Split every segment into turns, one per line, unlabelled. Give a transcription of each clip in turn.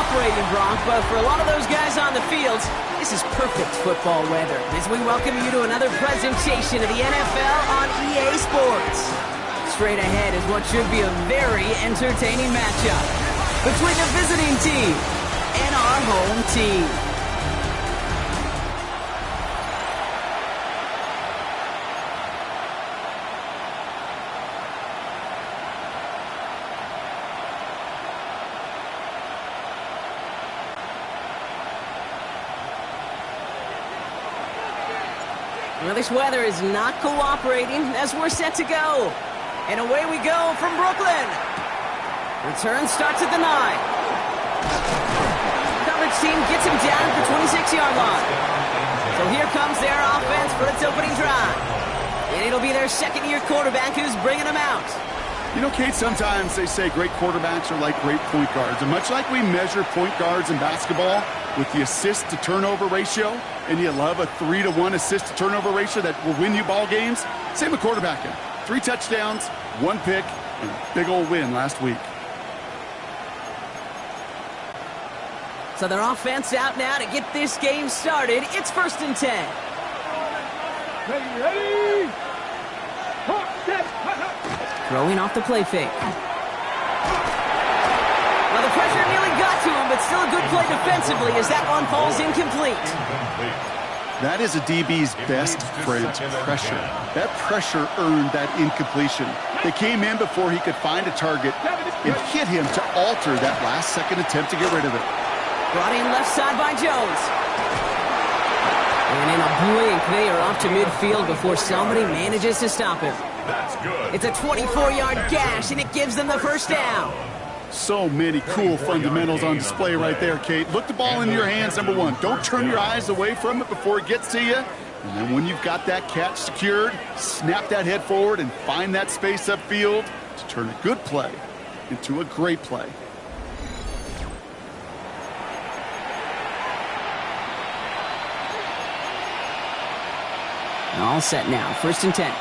cooperating, Bronc, but for a lot of those guys on the field, this is perfect football weather as we welcome you to another presentation of the NFL on EA Sports. Straight ahead is what should be a very entertaining matchup between the visiting team and our home team. Well, this weather is not cooperating as we're set to go. And away we go from Brooklyn. Return starts at the 9. Coverage team gets him down at the 26-yard line. So here comes their offense for its opening drive. And it'll be their second-year quarterback who's bringing them out.
You know, Kate, sometimes they say great quarterbacks are like great point guards. And much like we measure point guards in basketball with the assist-to-turnover ratio, and you love a 3-to-1 assist-to-turnover ratio that will win you ball games, same with quarterbacking. 3 touchdowns, 1 pick, and a big old win last week.
So their offense out now to get this game started. It's 1st and 10.
Ready.
Throwing off the play fake. Well, the pressure nearly got to him, but still a good play defensively as that one falls incomplete.
That is a DB's best friend, pressure. That pressure earned that incompletion. They came in before he could find a target and hit him to alter that last-second attempt to get rid of it.
Brought in left side by Jones. And in a blink, they are off to midfield before somebody manages to stop him.
That's good.
It's a 24-yard gash, and it gives them the first down.
So many cool fundamentals on display right there, Kate. Look the ball into your hands, number 1. Don't turn your eyes away from it before it gets to you. And then when you've got that catch secured, snap that head forward and find that space upfield to turn a good play into a great play.
All set now. 1st and 10.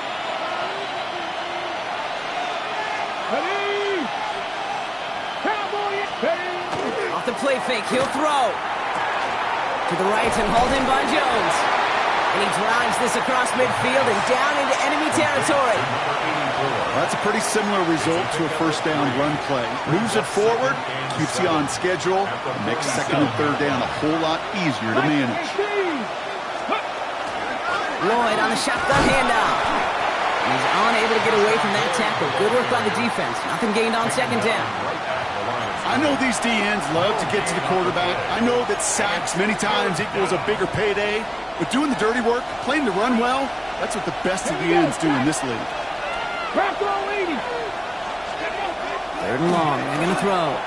Off the play fake, he'll throw. To the right and hauled in by Jones. And he drives this across midfield and down into enemy territory.
That's a pretty similar result to a first down run play. Moves it forward, keeps you on schedule, and makes 2nd and 3rd down a whole lot easier to manage.
Lloyd on the shotgun handoff. He's unable to get away from that tackle. Good work by the defense. Nothing gained on 2nd down.
I know these DNs love to get to the quarterback. I know that sacks many times equals a bigger payday. But doing the dirty work, playing to run well, that's what the best of the ends do in this league.
3rd and long. They're going to throw.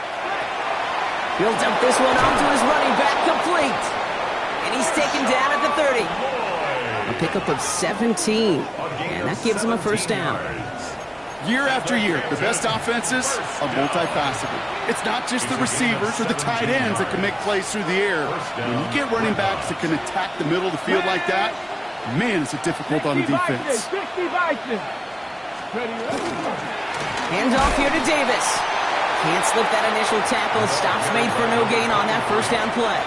He'll dump this one onto his running back, complete. And he's taken down at the 30. A pickup of 17. And that gives him a first down.
Year after year, the best offenses are multifaceted. It's not just the receivers or the tight ends that can make plays through the air. When you get running backs that can attack the middle of the field like that, man, is it difficult on the defense.
Handoff here to Davis. Can't slip that initial tackle. Stops made for no gain on that first down play.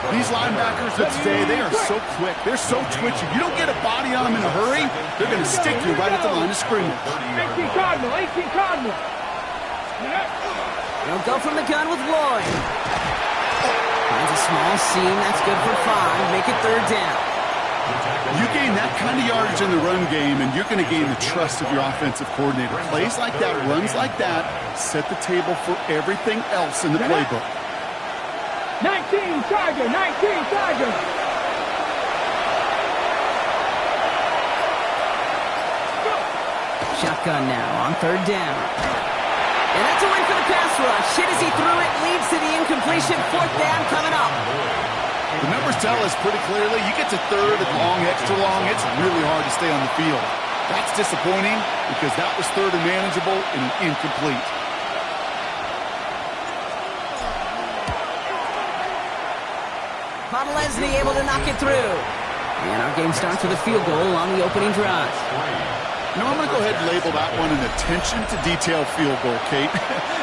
These linebackers of today, they are so quick. They're so twitchy. You don't get a body on them in a hurry, they're going to stick you right at the line of scrimmage.
18 Cardinal.
They'll go from the gun with Lloyd. Finds a small seam. That's good for 5. Make it 3rd down.
You gain that kind of yardage in the run game, and you're going to gain the trust of your offensive coordinator. Plays like that, runs like that, set the table for everything else in the playbook.
19 Tiger.
Shotgun now on 3rd down. And that's a win for the pass rush. Hit as he threw it, leads to the incompletion. 4th down coming up.
The numbers tell us pretty clearly, you get to 3rd and long, extra long, it's really hard to stay on the field. That's disappointing because that was 3rd and manageable and an incomplete.
Leslie able to knock it through. And our game starts with a field goal on the opening drive.
No, I'm going to go ahead and label that one an attention to detail field goal, Kate.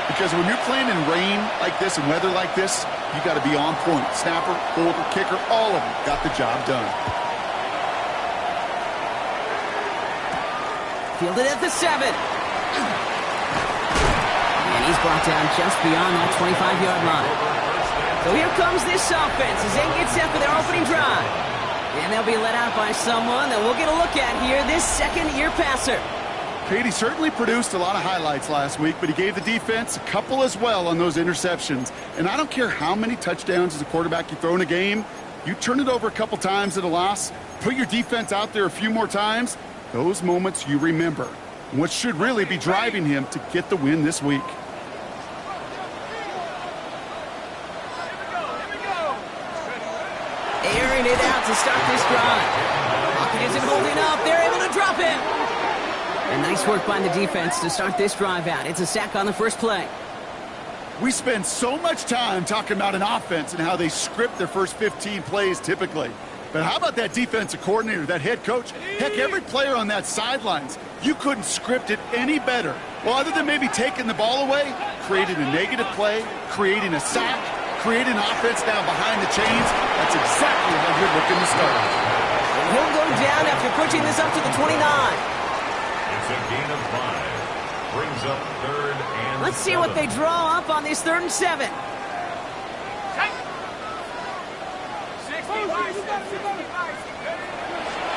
Because when you're playing in rain like this and weather like this, you got to be on point. Snapper, holder, kicker, all of them got the job done.
Fielded at the 7. And he's brought down just beyond that 25-yard line. So here comes this offense as they get set for their opening drive. And they'll be let out by someone that we'll get a look at here, this second-year passer.
Kate, he certainly produced a lot of highlights last week, but he gave the defense a couple as well on those interceptions. And I don't care how many touchdowns as a quarterback you throw in a game, you turn it over a couple times at a loss, put your defense out there a few more times, those moments you remember. What should really be driving him to get the win this week.
Airing it out to start this drive. Pocket isn't holding up. They're able to drop it. And nice work by the defense to start this drive out. It's a sack on the first play.
We spend so much time talking about an offense and how they script their first 15 plays typically. But how about that defensive coordinator, that head coach? Heck, every player on that sidelines, you couldn't script it any better. Well, other than maybe taking the ball away, creating a negative play, creating a sack, creating an offense down behind the chains, that's exactly how you're looking to start.
And he'll go down after pushing this up to the 29.
It's a gain of 5. Brings up 3rd and
Let's see what they draw up on this 3rd and 7.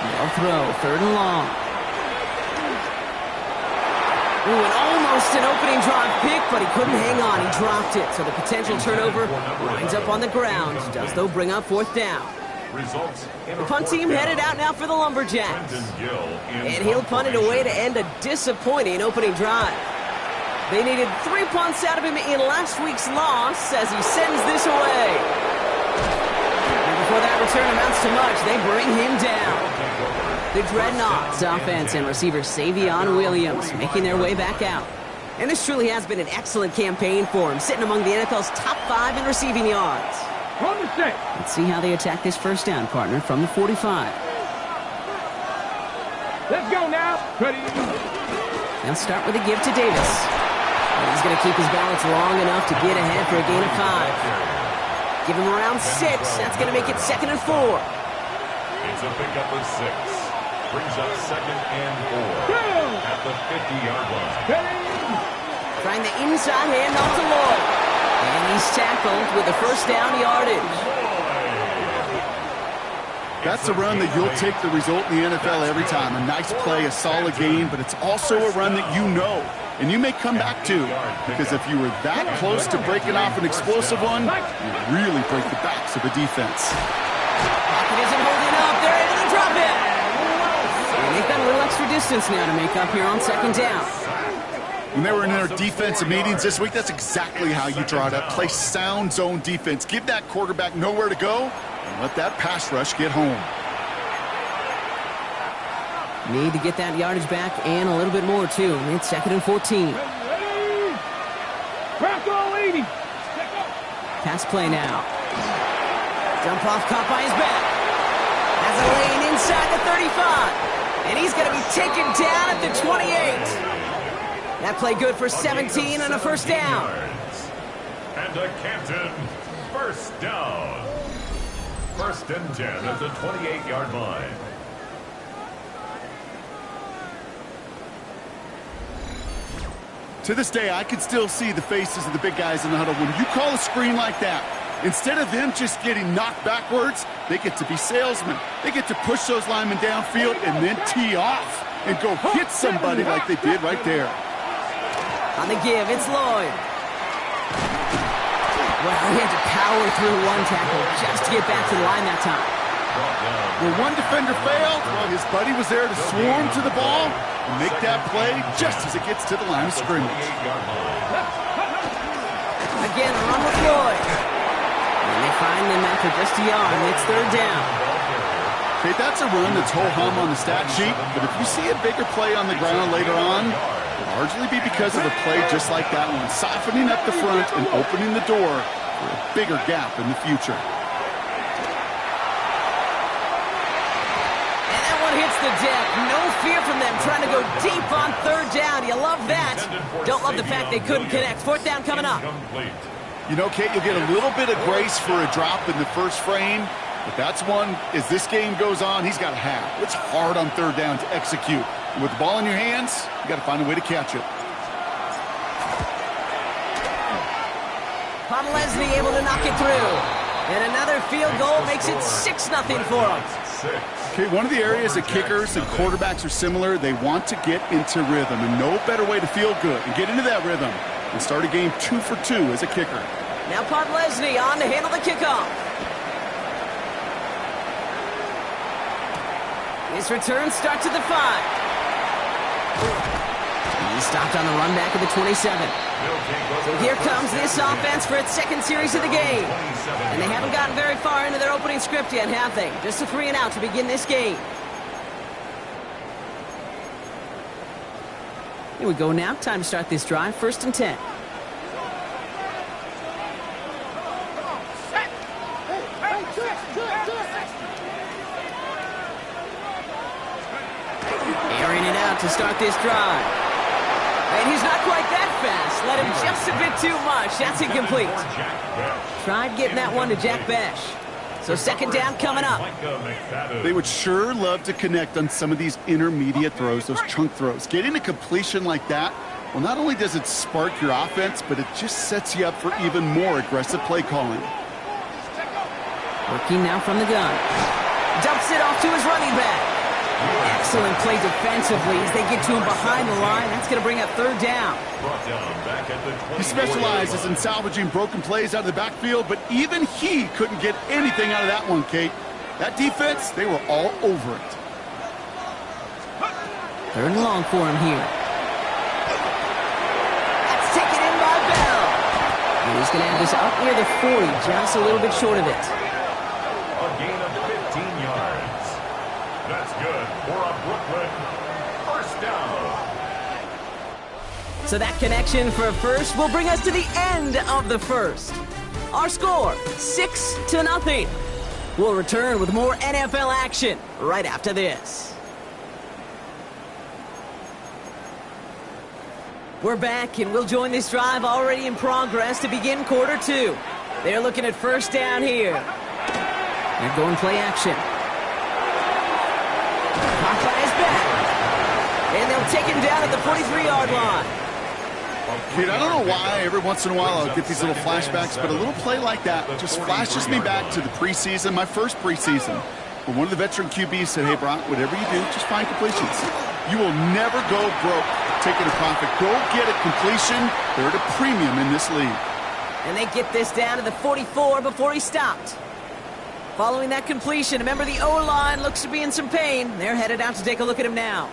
They'll throw 3rd and long. Ooh, and almost an opening drive pick, but he couldn't hang on. He dropped it, so the potential turnover winds up on the ground. Does, though, bring up 4th down. The punt team headed out now for the Lumberjacks. And he'll punt it away to end a disappointing opening drive. They needed 3 punts out of him in last week's loss as he sends this away. And before that return amounts to much, they bring him down. The Dreadnoughts offense and receiver Savion Williams making their way back out. And this truly has been an excellent campaign for him, sitting among the NFL's top 5 in receiving yards. Let's see how they attack this first down, partner, from the 45.
Let's go now. Ready.
They'll start with a give to Davis. And he's going to keep his balance long enough to get ahead for a gain of 5. Give him around 6. That's going to make it 2nd and 4.
It's a pickup of 6. Brings up 2nd and 4 at the 50-yard line.
Trying the inside handoff to Lloyd. And he's tackled with the first down yardage.
That's a run that you'll take the result in the NFL every time. A nice play, a solid gain, but it's also a run that you know, and you may come back to, because if you were that close to breaking off an explosive one, you really break the backs of the defense.
Pocket isn't holding up. They're able to drop it. And they've got a little extra distance now to make up here on 2nd down.
When they were in their defensive meetings this week, that's exactly how you draw it up. Play sound zone defense. Give that quarterback nowhere to go and let that pass rush get home.
Need to get that yardage back and a little bit more, too. It's 2nd and 14. Pass play now. Dump off caught by his back. Has a lane inside the 35. And he's going to be taken down at the 28. That play good for 17 and a first down.
And a Canton first down. 1st and 10 at the 28-yard line.
To this day, I can still see the faces of the big guys in the huddle. When you call a screen like that, instead of them just getting knocked backwards, they get to be salesmen. They get to push those linemen downfield and then tee off and go hit somebody like they did right there.
On the give, it's Lloyd. Well, he had to power through one tackle just to get back to the line that time.
When one defender failed, well, his buddy was there to swarm to the ball and make that play just as it gets to the line of scrimmage.
Again, a run with Lloyd. And they find them after just a yard, and it's 3rd down.
Okay, that's a run that's ho-hum on the stat sheet, but if you see a bigger play on the ground later on, it'll largely be because of a play just like that one, softening up the front and opening the door for a bigger gap in the future.
And that one hits the deck. No fear from them trying to go deep on third down. You love that. Don't love the fact they couldn't connect. Fourth down coming up.
You know, Kate, you'll get a little bit of grace for a drop in the first frame, but that's one, as this game goes on, he's got to have. It's hard on third down to execute. And with the ball in your hands, you got to find a way to catch it.
Leslie able to knock it through. And another field goal makes it 6-0 for them.
Okay, one of the areas that kickers and quarterbacks are similar, they want to get into rhythm, and no better way to feel good and get into that rhythm and start a game 2 for 2 as a kicker.
Now Leslie on to handle the kickoff. His return starts at the 5. He stopped on the run back at the 27. So here comes this offense for its second series of the game. And they haven't gotten very far into their opening script yet, have they? Just a 3 and out to begin this game. Here we go now. Time to start this drive. 1st and 10. Airing it out to start this drive. And he's not quite that fast. Let him just a bit too much. That's incomplete. Tried getting that one to Jack Besh. So 2nd down coming up.
They would sure love to connect on some of these intermediate throws, those chunk throws. Getting a completion like that, well, not only does it spark your offense, but it just sets you up for even more aggressive play calling.
Working now from the gun. Dumps it off to his running back. Excellent play defensively as they get to him behind the line. That's going to bring up 3rd down.
He specializes in salvaging broken plays out of the backfield, but even he couldn't get anything out of that one, Kate. That defense, they were all over it.
3rd and long for him here. That's taken in by Bell. And he's going to have this up near the 40, just a little bit short of it.
A gain of 15 yards. That's good for a Brooklyn 1st down.
So that connection for a first will bring us to the end of the first. Our score, 6-0. We'll return with more NFL action right after this. We're back, and we'll join this drive already in progress to begin quarter 2. They're looking at 1st down here. They're going play action. Caught by his back. And they'll take him down at the 43-yard line.
Dude, I don't know why every once in a while I'll get these little flashbacks, but a little play like that just flashes me back to the preseason, my first preseason. But one of the veteran QBs said, hey, Brock, whatever you do, just find completions. You will never go broke taking a profit. Go get a completion. They're at a premium in this league.
And they get this down to the 44 before he stopped. Following that completion, a member of the O-line looks to be in some pain. They're headed out to take a look at him now.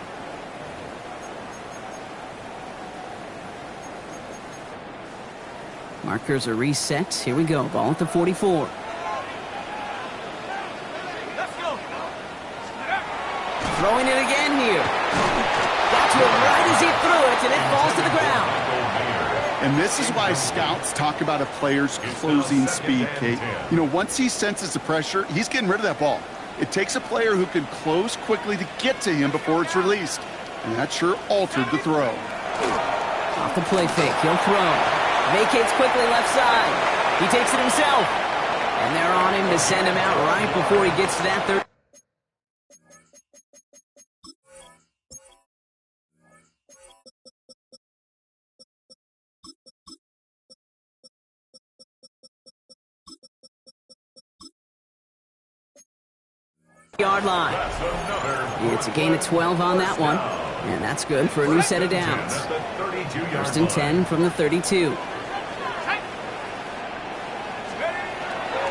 Markers are reset. Here we go. Ball at the 44. Throwing it again here. Got to it right as he threw it, and it falls to the ground.
And this is why scouts talk about a player's closing speed, Kate. You know, once he senses the pressure, he's getting rid of that ball. It takes a player who can close quickly to get to him before it's released. And that sure altered the throw.
Off the play fake, he'll throw. Vacates quickly left side. He takes it himself. And they're on him to send him out right before he gets to that 30. Yard line. It's a gain of 12 on that one. And that's good for a new set of downs. 1st and 10 from the 32.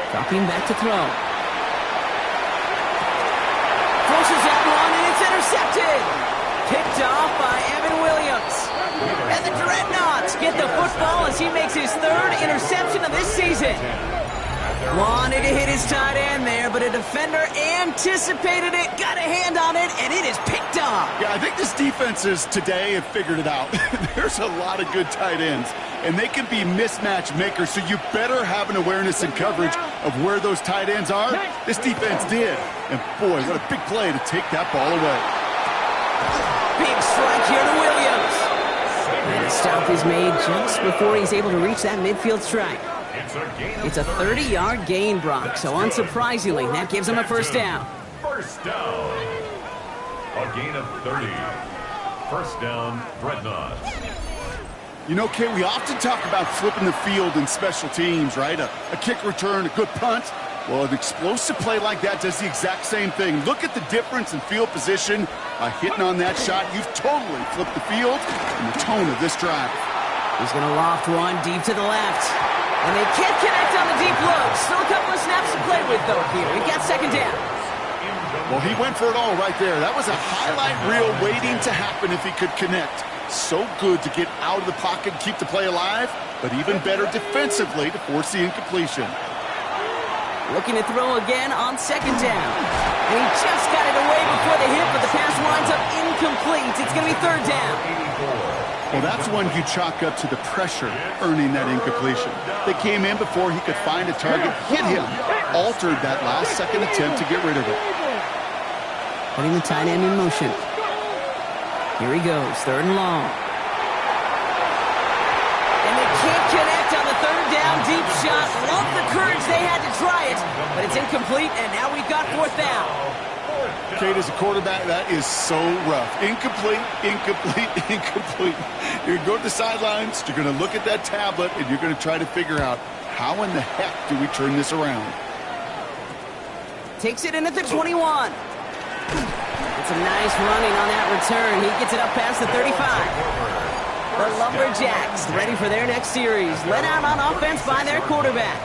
Dropping back to throw. Forces that one, and it's intercepted. Picked off by Evan Williams. And the Dreadnoughts get the football as he makes his 3rd interception of this season. Wanted to hit his tight end there, but a defender anticipated it, got a hand on it, and it is picked off. job.
Yeah, I think this defenses today have figured it out. There's a lot of good tight ends, and they can be mismatch makers, so you better have an awareness and coverage of where those tight ends are. This defense did. And boy, what a big play to take that ball away.
Big strike here to Williams. And a stop is made just before he's able to reach that midfield strike. It's a 30-yard gain, Brock, so unsurprisingly, that gives him a first down.
First down. A gain of 30. First down, Dreadnoughts.
You know, Kay, we often talk about flipping the field in special teams, right? A kick return, a good punt. Well, an explosive play like that does the exact same thing. Look at the difference in field position. By hitting on that shot, you've totally flipped the field and the tone of this drive.
He's going to loft one deep to the left. And they can't connect on the deep look. Still a couple of snaps to play with, though, here. He got second down.
Well, he went for it all right there. That was a highlight reel waiting to happen if he could connect. So good to get out of the pocket and keep the play alive, but even better defensively to force the incompletion.
Looking to throw again on second down. And he just got it away before the hit, but the pass winds up incomplete. It's going to be third down.
Well, that's one you chalk up to the pressure earning that incompletion. They came in before he could find a target, hit him, altered that last-second attempt to get rid of it.
Putting the tight end in motion. Here he goes, third and long. And they can't connect on the third down deep shot. Love the courage they had to try it, but it's incomplete, and now we've got fourth down.
Kate, as a quarterback, that is so rough. Incomplete, incomplete, incomplete. You're going to go to the sidelines, you're going to look at that tablet, and you're going to try to figure out how in the heck do we turn this around.
Takes it in at the 21. It's a nice running on that return. He gets it up past the 35. The Lumberjacks ready for their next series. Led out on offense by their quarterback.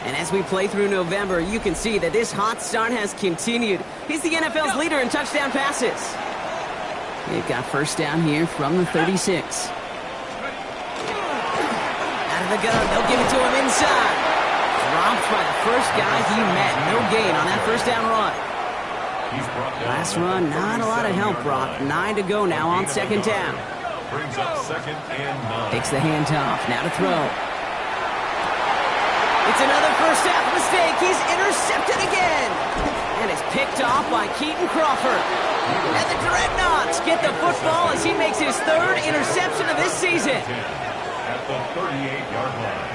And as we play through November, you can see that this hot start has continued. He's the NFL's leader in touchdown passes. They've got first down here from the 36. Out of the gun, they'll give it to him inside. Dropped by the first guy he met. No gain on that first down run. Last run, not a lot of help, Brock. 9 to go now on second down.
Brings up second and 9.
Takes the handoff, now to throw. It's another first half mistake. He's intercepted again. And it's picked off by Keaton Crawford. And the Dreadnoughts get the football as he makes his third interception of this season.
At the 38-yard line.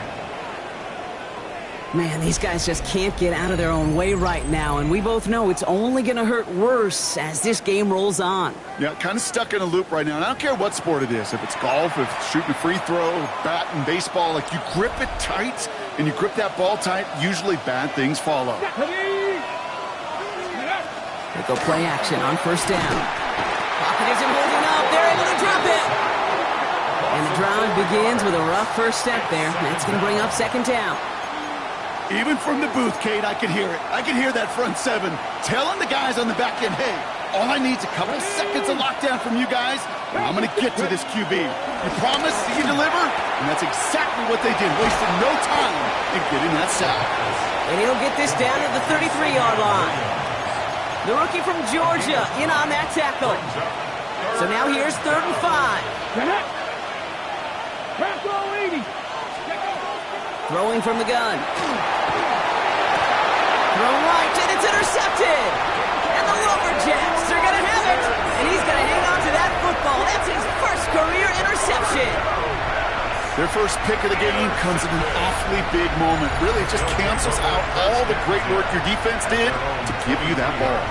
Man, these guys just can't get out of their own way right now, and we both know it's only going to hurt worse as this game rolls on.
Yeah, kind of stuck in a loop right now, and I don't care what sport it is. If it's golf, if it's shooting a free throw, bat and baseball, like you grip it tight and you grip that ball tight, usually bad things follow.
They go play action on first down. Pocket isn't holding up. They're able to drop it. And the drive begins with a rough first step there. That's going to bring up second down.
Even from the booth, Kate, I could hear it. I could hear that front seven telling the guys on the back end, hey, all I need is a couple seconds of lockdown from you guys, and I'm going to get to this QB. You promise you deliver? And that's exactly what they did, wasting no time in getting that sack.
And he'll get this down at the 33-yard line. The rookie from Georgia in on that tackle. So now here's 3rd and 5. Throwing from the gun. Throw right, and it's intercepted. And the Lumberjacks are going to have it. And he's going to hang on to that football. That's his first career interception.
Their first pick of the game comes at an awfully big moment. Really, it just cancels out all the great work your defense did to give you that ball.